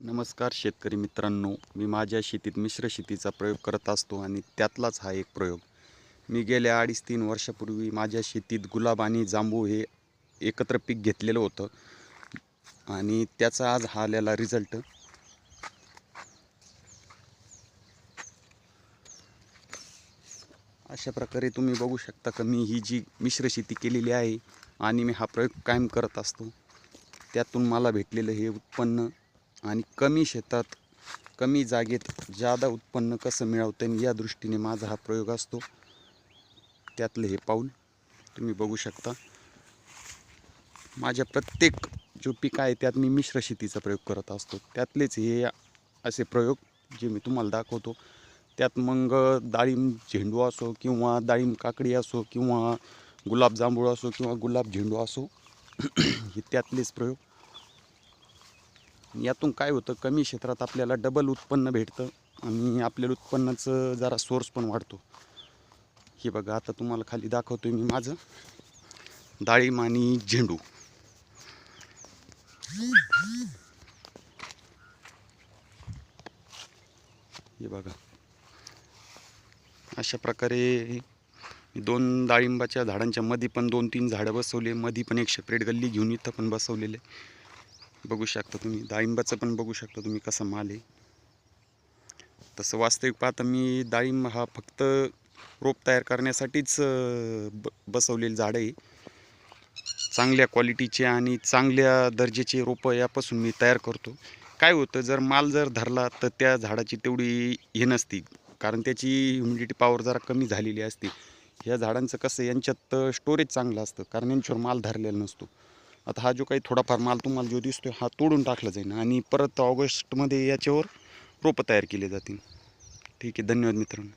नमस्कार शेतकरी मित्रांनो, मी माझ्या शेतीत मिश्र शेतीचा प्रयोग करत असतो आणि त्यातलाच हा एक प्रयोग. मी गेल्या 2.5-3 वर्षापूर्वी माझ्या शेतीत गुलाब आणि जांबू हे एकत्र पीक घेतलेलं होतं आणि त्याचा आज हा आलेला रिझल्ट. अशा प्रकारे तुम्ही बघू शकता की मी ही जी मिश्र शेती केलेली आहे आणि मी हा प्रयोग कायम करत असतो. त्यातून मला भेटलेलं हे उत्पन्न आणि कमी शेतात कमी जागेत जादा उत्पन्न कसं मिळवता येईल या दृष्टीने माझा हा प्रयोग असतो. त्यातलं हे पाऊल तुम्ही बघू शकता. माझ्या प्रत्येक जो पीक आहे त्यात मी मिश्र शेतीचा प्रयोग करत असतो. त्यातलेच हे असे प्रयोग जे मी तुम्हाला दाखवतो. त्यात मग डाळिंब झेंडू असो किंवा डाळिंब काकडी असो किंवा गुलाब जांभूळ असो किंवा गुलाब झेंडू असो हे त्यातलेच प्रयोग. यातून काय होतं, कमी क्षेत्रात आपल्याला डबल उत्पन्न भेटतं आणि आपल्याला उत्पन्नाचं जरा सोर्स पण वाढतो. हे बघा, आता तुम्हाला खाली दाखवतोय मी माझं डाळिंब आणि झेंडू. हे बघा, अशा प्रकारे 2 डाळिंबाच्या झाडांच्या मध्ये पण 2-3 झाडं बसवले. मध्ये पण एक सेपरेट गल्ली घेऊन इथं पण बसवलेले बघू शकता तुम्ही. डाळिंबाचं पण बघू शकता तुम्ही कसा माल आहे. तसं वास्तविक पाहता मी डाळिंब हा फक्त रोप तयार करण्यासाठीच बसवलेली झाडं आहे. चांगल्या क्वालिटीचे आणि चांगल्या दर्जाचे रोपं यापासून मी तयार करतो. काय होतं, जर माल धरला तर त्या झाडाची तेवढी हे नसती, कारण त्याची ह्युमिडिटी पॉवर जरा कमी झालेली असते. ह्या झाडांचं कसं, यांच्यात स्टोरेज चांगलं असतं कारण यांच्यावर माल धरलेला नसतो. आता हा जो काही थोडाफार माल तुम्हाला जो दिसतोय हा तोडून टाकला जाईल आणि परत ऑगस्टमध्ये याच्यावर रोपं तयार केले जातील. ठीक आहे, धन्यवाद मित्रांनो.